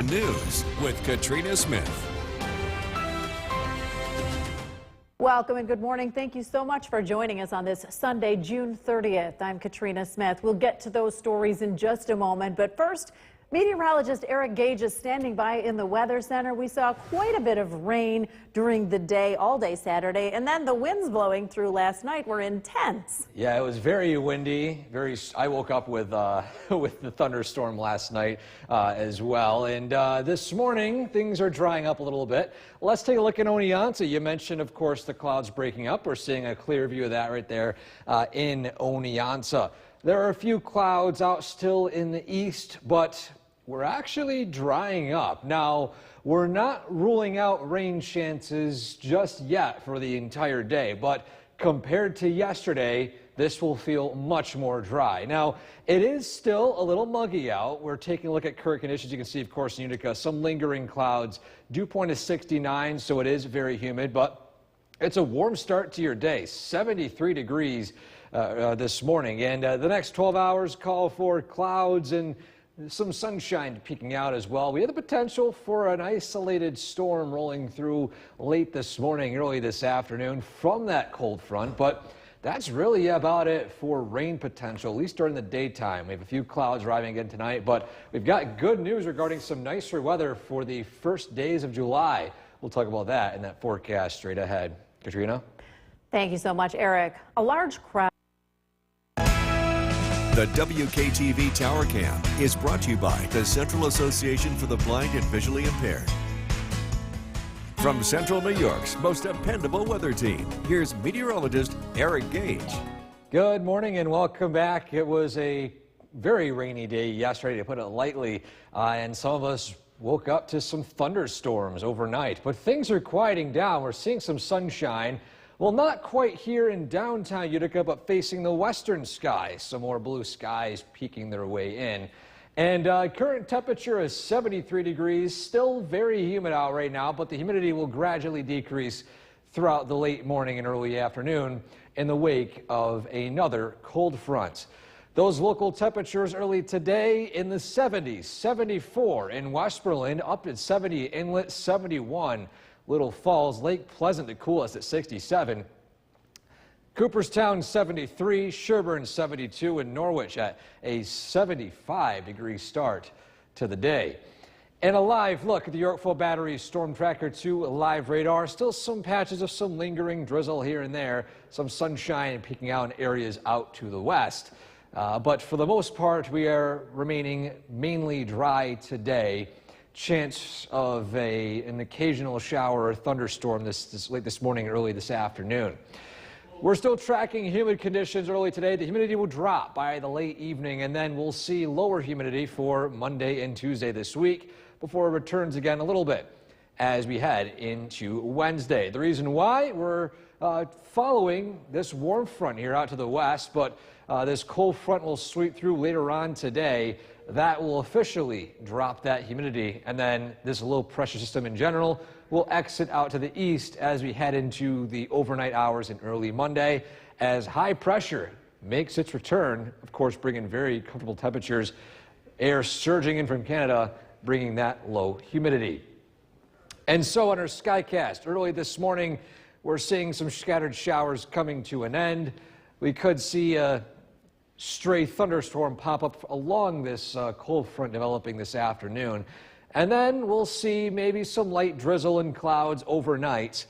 News with Katrina Smith. Welcome and good morning. Thank you so much for joining us on this Sunday, June 30th. I'm Katrina Smith. We'll get to those stories in just a moment, but first, meteorologist Eric Gage is standing by in the Weather Center. We saw quite a bit of rain during the day, all day Saturday, and then the winds blowing through last night were intense. Yeah, it was very windy. I woke up with with the thunderstorm last night as well, and this morning things are drying up a little bit. Let's take a look at Oneonta. You mentioned, of course, the clouds breaking up. We're seeing a clear view of that right there in Oneonta. There are a few clouds out still in the east, but we're actually drying up. Now, we're not ruling out rain chances just yet for the entire day, but compared to yesterday, this will feel much more dry. Now, it is still a little muggy out. We're taking a look at current conditions. You can see, of course, in Utica, some lingering clouds. Dew point is 69, so it is very humid, but it's a warm start to your day, 73 degrees this morning. And the next 12 hours call for clouds and some sunshine peeking out as well. We have the potential for an isolated storm rolling through late this morning, early this afternoon from that cold front, but that's really about it for rain potential, at least during the daytime. We have a few clouds arriving again tonight, but we've got good news regarding some nicer weather for the first days of July. We'll talk about that in that forecast straight ahead. Katrina? Thank you so much, Eric. A large crowd. The WKTV Tower Cam is brought to you by the Central Association for the Blind and Visually Impaired. From Central New York's most dependable weather team, here's meteorologist Eric Gage. Good morning and welcome back. It was a very rainy day yesterday, to put it lightly, and some of us woke up to some thunderstorms overnight. But things are quieting down. We're seeing some sunshine. Well, not quite here in downtown Utica, but facing the western sky. Some more blue skies peeking their way in. And current temperature is 73 degrees, still very humid out right now, but the humidity will gradually decrease throughout the late morning and early afternoon in the wake of another cold front. Those local temperatures early today in the 70s, 74 in Westmoreland, up at 70 Inlet, 71 Little Falls, Lake Pleasant the coolest at 67. Cooperstown 73, Sherburne 72, and Norwich at a 75-degree start to the day. And a live look at the Yorkville Battery Storm Tracker 2 live radar. Still some patches of some lingering drizzle here and there, some sunshine peeking out in areas out to the west. But for the most part, we are remaining mainly dry today. Chance of an occasional shower or thunderstorm late this morning, early this afternoon. We're still tracking humid conditions early today. The humidity will drop by the late evening, and then we'll see lower humidity for Monday and Tuesday this week before it returns again a little bit as we head into Wednesday. The reason why we're following this warm front here out to the west, but this cold front will sweep through later on today. That will officially drop that humidity, and then this low pressure system in general will exit out to the east as we head into the overnight hours in early Monday, as high pressure makes its return, of course, bringing very comfortable temperatures, air surging in from Canada, bringing that low humidity. And so on our Skycast, early this morning, we're seeing some scattered showers coming to an end. We could see a stray thunderstorm pop up along this cold front developing this afternoon. And then we'll see maybe some light drizzle and clouds overnight.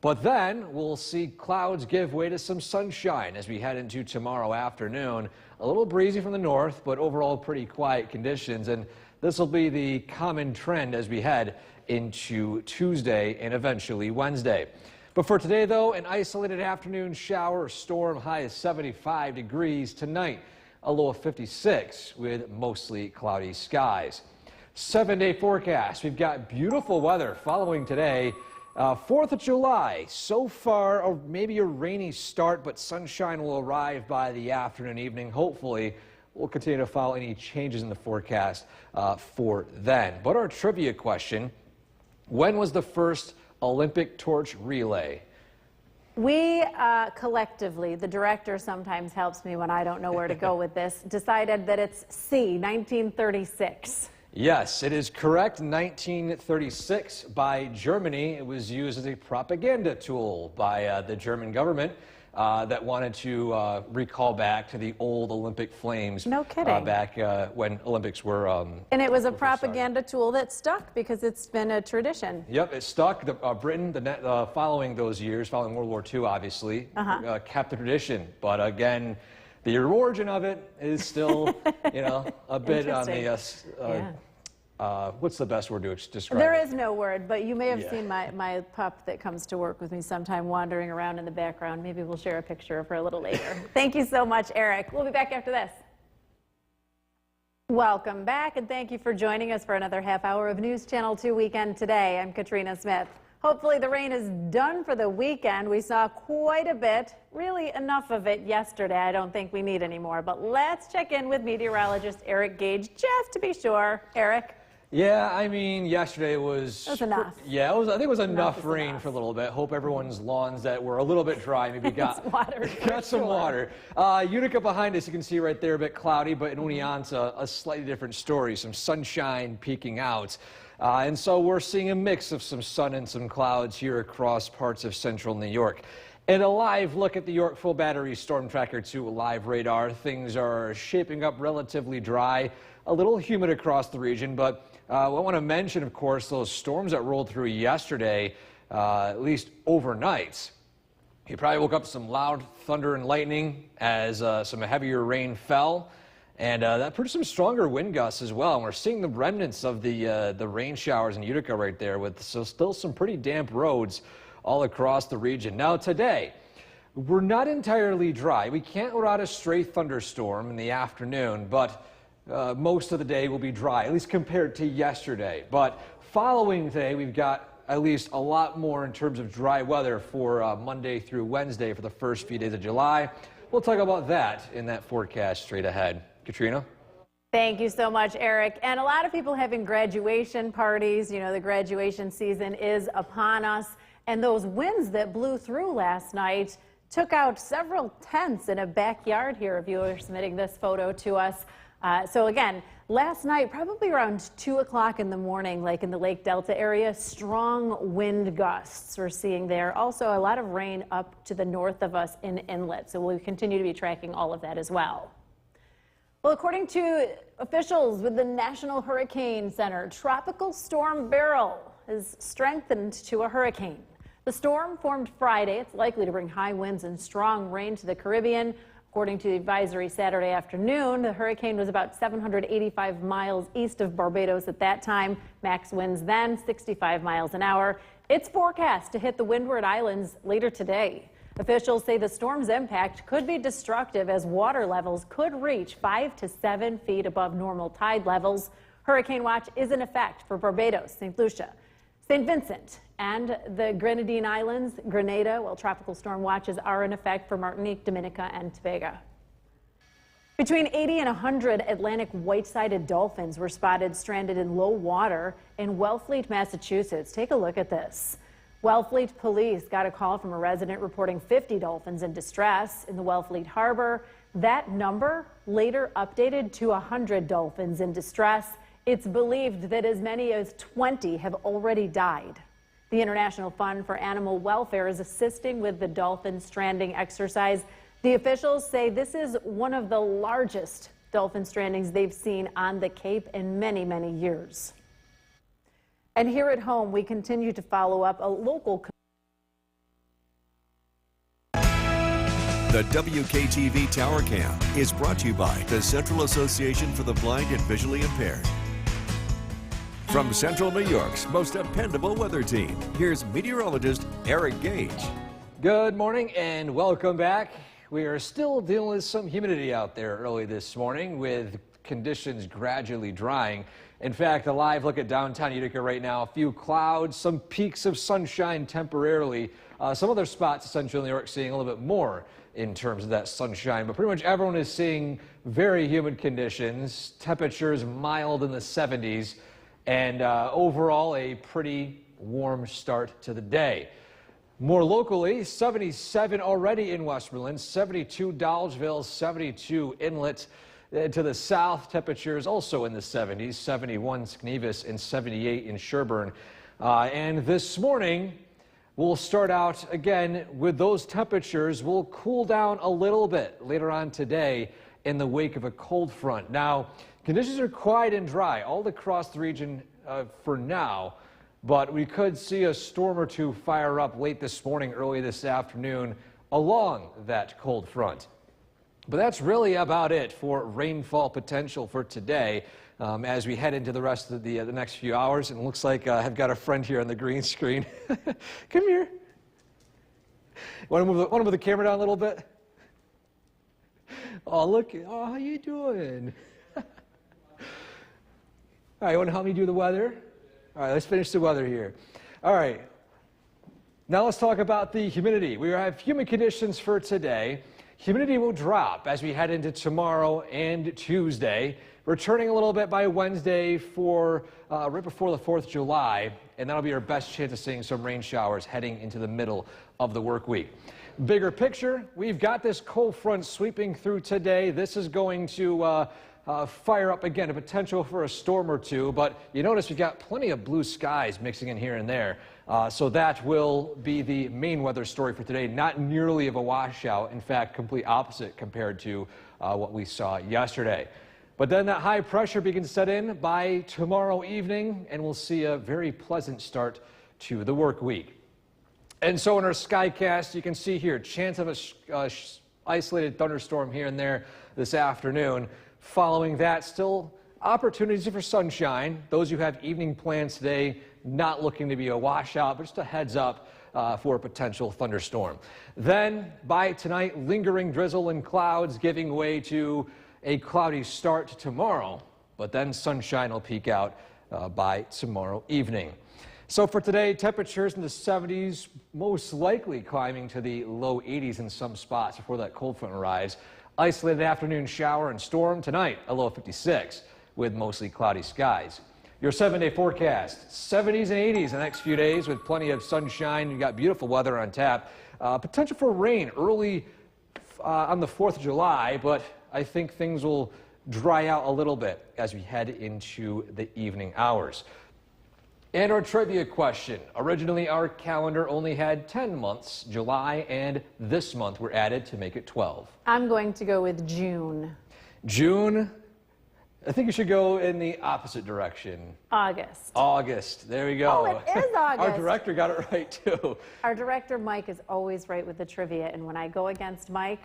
But then we'll see clouds give way to some sunshine as we head into tomorrow afternoon. A little breezy from the north, but overall pretty quiet conditions. And this will be the common trend as we head into Tuesday and eventually Wednesday. But for today, though, an isolated afternoon shower or storm, high is 75 degrees tonight, a low of 56 with mostly cloudy skies. 7-day forecast. We've got beautiful weather following today. 4th of July, so far, or maybe a rainy start, but sunshine will arrive by the afternoon, evening. Hopefully, we'll continue to follow any changes in the forecast for then. But our trivia question, when was the first Olympic torch relay? We collectively, the director sometimes helps me when I don't know where to go with this, decided that it's C, 1936. Yes, it is correct. 1936 by Germany. It was used as a propaganda tool by the German government that wanted to recall back to the old Olympic flames. No kidding. Back when Olympics were and it was a propaganda tool that stuck because it's been a tradition. Yep, it stuck. Britain, following those years, following World War II, obviously, kept the tradition. But again, the origin of it is still, a bit on the, what's the best word to describe There it? is no word, but you may have seen my pup that comes to work with me sometime wandering around in the background. Maybe we'll share a picture of her a little later. Thank you so much, Eric. We'll be back after this. Welcome back, and thank you for joining us for another half hour of News Channel 2 Weekend Today. I'm Katrina Smith. Hopefully the rain is done for the weekend. We saw quite a bit, really enough of it yesterday. I don't think we need any more, but let's check in with meteorologist Eric Gage just to be sure. Eric? Yeah, I mean, yesterday was enough. Yeah, I think it was enough rain for a little bit. Hope everyone's lawns that were a little bit dry maybe got some water. Utica behind us, you can see right there, a bit cloudy, but in Oneonta, a slightly different story. Some sunshine peeking out. And so we're seeing a mix of some sun and some clouds here across parts of central New York. And a live look at the York Full Battery Storm Tracker 2 live radar. Things are shaping up relatively dry, a little humid across the region, but I want to mention, of course, those storms that rolled through yesterday, at least overnight. You probably woke up to some loud thunder and lightning as some heavier rain fell. And that produced some stronger wind gusts as well. And we're seeing the remnants of the rain showers in Utica right there with still some pretty damp roads all across the region. Now today, we're not entirely dry. We can't rule out a stray thunderstorm in the afternoon, but most of the day will be dry, at least compared to yesterday. But following today, we've got at least a lot more in terms of dry weather for Monday through Wednesday for the first few days of July. We'll talk about that in that forecast straight ahead. Katrina? Thank you so much, Eric. And a lot of people having graduation parties. You know, the graduation season is upon us. And those winds that blew through last night took out several tents in a backyard here. A viewer submitting this photo to us. So again, last night, probably around 2 o'clock in the morning, like in the Lake Delta area, strong wind gusts we're seeing there. Also, a lot of rain up to the north of us in inlet. So we'll continue to be tracking all of that as well. Well, according to officials with the National Hurricane Center, Tropical Storm Beryl has strengthened to a hurricane. The storm formed Friday. It's likely to bring high winds and strong rain to the Caribbean. According to the advisory Saturday afternoon, the hurricane was about 785 miles east of Barbados at that time. Max winds then 65 miles an hour. It's forecast to hit the Windward Islands later today. Officials say the storm's impact could be destructive as water levels could reach 5 to 7 feet above normal tide levels. Hurricane watch is in effect for Barbados, St. Lucia, St. Vincent, and the Grenadine Islands, Grenada, while tropical storm watches are in effect for Martinique, Dominica, and Tobago. Between 80 and 100 Atlantic white-sided dolphins were spotted stranded in low water in Wellfleet, Massachusetts. Take a look at this. Wellfleet police got a call from a resident reporting 50 dolphins in distress in the Wellfleet Harbor. That number later updated to 100 dolphins in distress. It's believed that as many as 20 have already died. The International Fund for Animal Welfare is assisting with the dolphin stranding exercise. The officials say this is one of the largest dolphin strandings they've seen on the Cape in many, many years. And here at home, we continue to follow up a local. The WKTV Tower Cam is brought to you by the Central Association for the Blind and Visually Impaired. From Central New York's most dependable weather team, here's meteorologist Eric Gage. Good morning and welcome back. We are still dealing with some humidity out there early this morning with conditions gradually drying. In fact, a live look at downtown Utica right now, a few clouds, some peaks of sunshine temporarily. Some other spots in central New York seeing a little bit more in terms of that sunshine, but pretty much everyone is seeing very humid conditions, temperatures mild in the 70s, and overall a pretty warm start to the day. More locally, 77 already in Westmoreland, 72 Dolgeville, 72 Inlet. To the south, temperatures also in the 70s, 71 Sknevis and 78 in Sherburne. And this morning, we'll start out again with those temperatures. We'll cool down a little bit later on today in the wake of a cold front. Now, conditions are quiet and dry all across the region for now, but we could see a storm or two fire up late this morning, early this afternoon along that cold front. But that's really about it for rainfall potential for today as we head into the rest of the next few hours. And it looks like I've got a friend here on the green screen. Come here. Want to move the camera down a little bit? Oh, look. Oh, how you doing? All right, you want to help me do the weather? All right, let's finish the weather here. All right. Now let's talk about the humidity. We have humid conditions for today. Humidity will drop as we head into tomorrow and Tuesday, returning a little bit by Wednesday for right before the 4th of July, and that'll be our best chance of seeing some rain showers heading into the middle of the work week. Bigger picture, we've got this cold front sweeping through today. This is going to fire up again, a potential for a storm or two, but you notice we've got plenty of blue skies mixing in here and there. So that will be the main weather story for today. Not nearly of a washout. In fact, complete opposite compared to what we saw yesterday. But then that high pressure begins to set in by tomorrow evening, and we'll see a very pleasant start to the work week. And so in our Skycast, you can see here, chance of a isolated thunderstorm here and there this afternoon. Following that, still opportunities for sunshine. Those who have evening plans today, not looking to be a washout, but just a heads up for a potential thunderstorm. Then by tonight, lingering drizzle and clouds giving way to a cloudy start tomorrow, but then sunshine will peak out by tomorrow evening. So for today, temperatures in the 70s, most likely climbing to the low 80s in some spots before that cold front arrives. Isolated afternoon shower and storm tonight, a low of 56 with mostly cloudy skies. Your 7-day forecast, 70s and 80s the next few days with plenty of sunshine. You've got beautiful weather on tap. Potential for rain early on the 4th of July, but I think things will dry out a little bit as we head into the evening hours. And our trivia question. Originally, our calendar only had 10 months. July and this month were added to make it 12. I'm going to go with June. June? I think you should go in the opposite direction. August. August. There we go. Oh, it is August. Our director got it right, too. Our director, Mike, is always right with the trivia, and when I go against Mike,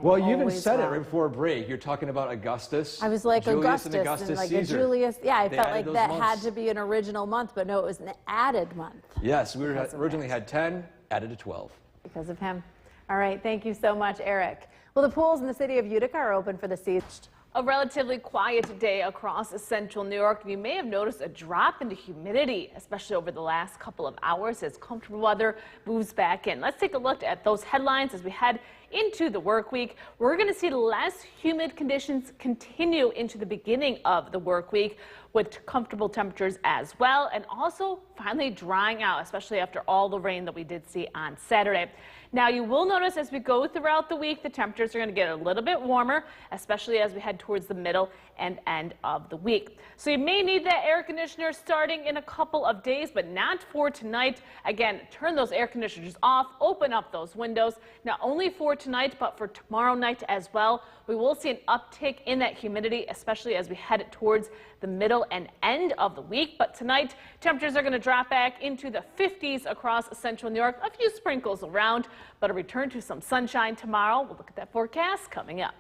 well, you even said it right before break. You're talking about Augustus. I was like Julius Augustus and like Caesar. A Julius. Yeah, I They felt added like that those had months. to be an original month, but no, it was an added month. Yes, we originally had 10, added to 12. Because of him. All right, thank you so much, Eric. Well, the pools in the city of Utica are open for the season. A relatively quiet day across central New York. You may have noticed a drop in the humidity, especially over the last couple of hours as comfortable weather moves back in. Let's take a look at those headlines as we head into the work week. We're going to see less humid conditions continue into the beginning of the work week with comfortable temperatures as well, and also finally drying out, especially after all the rain that we did see on Saturday. Now, you will notice as we go throughout the week, the temperatures are going to get a little bit warmer, especially as we head towards the middle and end of the week. So you may need that air conditioner starting in a couple of days, but not for tonight. Again, turn those air conditioners off, open up those windows, not only for tonight, but for tomorrow night as well. We will see an uptick in that humidity, especially as we head towards the middle and end of the week. But tonight, temperatures are going to drop back into the 50s across central New York. A few sprinkles around, but a return to some sunshine tomorrow. We'll look at that forecast coming up.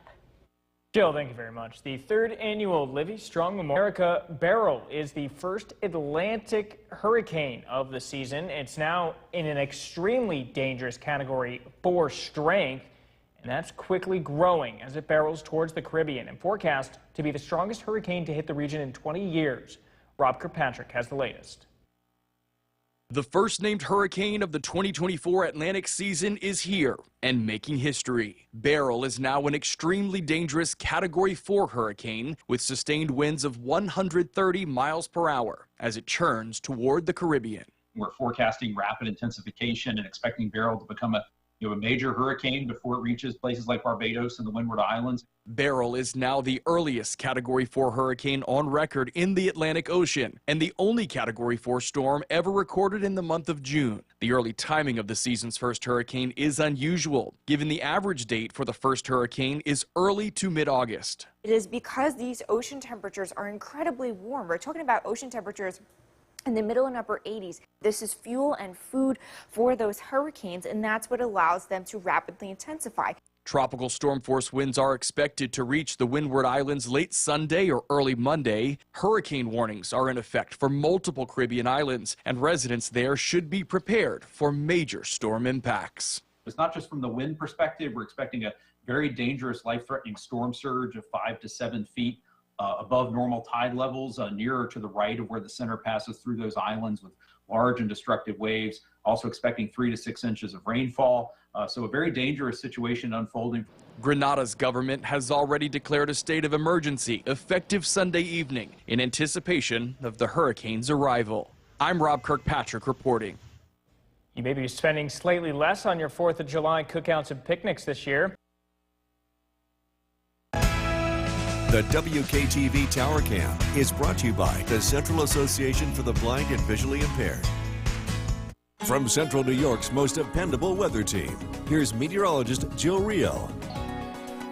Jill, thank you very much. The third annual Livy Strong Memorial Beryl is the first Atlantic hurricane of the season. It's now in an extremely dangerous category 4 strength, and that's quickly growing as it barrels towards the Caribbean and forecast to be the strongest hurricane to hit the region in 20 years. Rob Kirkpatrick has the latest. The first named hurricane of the 2024 Atlantic season is here and making history. Beryl is now an extremely dangerous Category 4 hurricane with sustained winds of 130 miles per hour as it churns toward the Caribbean. We're forecasting rapid intensification and expecting Beryl to become a a major hurricane before it reaches places like Barbados and the Windward Islands. Beryl is now the earliest Category 4 hurricane on record in the Atlantic Ocean and the only Category 4 storm ever recorded in the month of June. The early timing of the season's first hurricane is unusual, given the average date for the first hurricane is early to mid-August. It is because these ocean temperatures are incredibly warm. We're talking about ocean temperatures in the middle and upper 80s. This is fuel and food for those hurricanes, and that's what allows them to rapidly intensify. Tropical storm force winds are expected to reach the Windward Islands late Sunday or early Monday. Hurricane warnings are in effect for multiple Caribbean islands, and residents there should be prepared for major storm impacts. It's not just from the wind perspective. We're expecting a very dangerous, life-threatening storm surge of 5 to 7 feet above normal tide levels, nearer to the right of where the center passes through those islands with large and destructive waves. Also expecting 3 to 6 inches of rainfall. So a very dangerous situation unfolding. Grenada's government has already declared a state of emergency effective Sunday evening in anticipation of the hurricane's arrival. I'm Rob Kirkpatrick reporting. You may be spending slightly less on your 4th of July cookouts and picnics this year. The WKTV Tower Cam is brought to you by the Central Association for the Blind and Visually Impaired. From Central New York's most dependable weather team, here's meteorologist Jill Rio.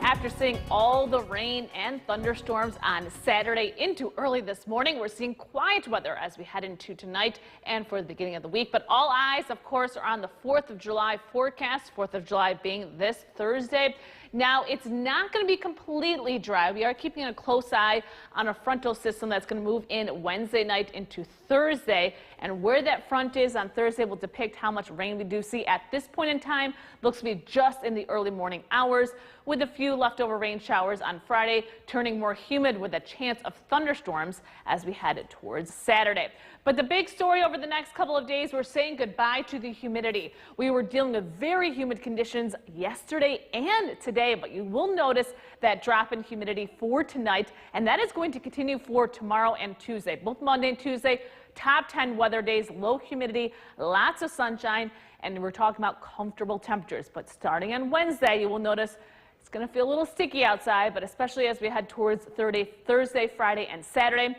After seeing all the rain and thunderstorms on Saturday into early this morning, we're seeing quiet weather as we head into tonight and for the beginning of the week. But all eyes, of course, are on the 4th of July forecast, 4th of July being this Thursday. Now, it's not going to be completely dry. We are keeping a close eye on a frontal system that's going to move in Wednesday night into Thursday. And where that front is on Thursday will depict how much rain we do see. At this point in time, looks to be just in the early morning hours, with a few leftover rain showers on Friday, turning more humid with a chance of thunderstorms as we head towards Saturday. But the big story over the next couple of days, we're saying goodbye to the humidity. We were dealing with very humid conditions yesterday and today, but you will notice that drop in humidity for tonight, and that is going to continue for tomorrow and Tuesday. Both Monday and Tuesday, top 10 weather days, low humidity, lots of sunshine, and we're talking about comfortable temperatures. But starting on Wednesday, you will notice it's going to feel a little sticky outside, but especially as we head towards Thursday, Friday, and Saturday,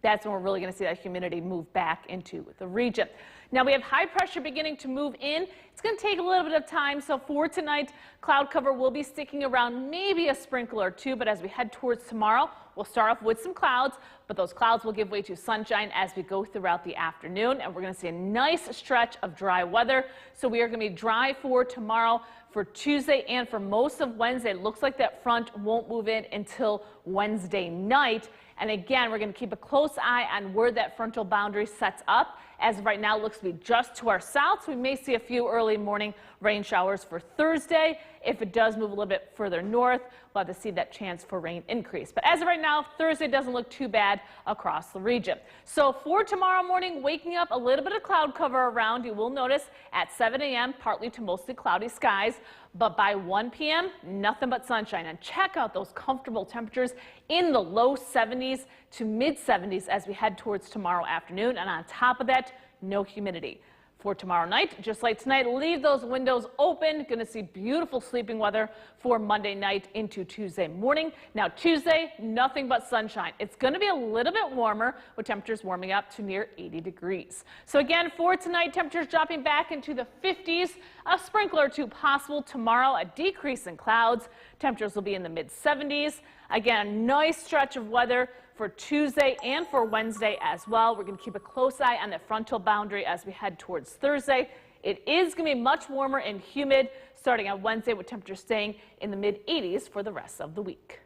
that's when we're really going to see that humidity move back into the region. Now we have high pressure beginning to move in. It's going to take a little bit of time. So for tonight, cloud cover will be sticking around, maybe a sprinkle or two. But as we head towards tomorrow, we'll start off with some clouds, but those clouds will give way to sunshine as we go throughout the afternoon. And we're going to see a nice stretch of dry weather. So we are going to be dry for tomorrow, for Tuesday, and for most of Wednesday. It looks like that front won't move in until Wednesday night. And again, we're going to keep a close eye on where that frontal boundary sets up. As of right now, it looks to be just to our south. So we may see a few early morning rain showers for Thursday. If it does move a little bit further north, we'll have to see that chance for rain increase. But as of right now, Thursday doesn't look too bad across the region. So for tomorrow morning, waking up a little bit of cloud cover around. You will notice at 7 a.m., partly to mostly cloudy skies. But by 1 p.m., nothing but sunshine. And check out those comfortable temperatures in the low 70s to mid 70s as we head towards tomorrow afternoon. And on top of that, no humidity. For tomorrow night, just like tonight, leave those windows open. Going to see beautiful sleeping weather for Monday night into Tuesday morning. Now Tuesday, nothing but sunshine. It's going to be a little bit warmer with temperatures warming up to near 80 degrees. So again, for tonight, temperatures dropping back into the 50s. A sprinkle or two possible tomorrow, a decrease in clouds. Temperatures will be in the mid 70s. Again, a nice stretch of weather for Tuesday and for Wednesday as well. We're going to keep a close eye on the frontal boundary as we head towards Thursday. It is going to be much warmer and humid starting on Wednesday with temperatures staying in the mid 80s for the rest of the week.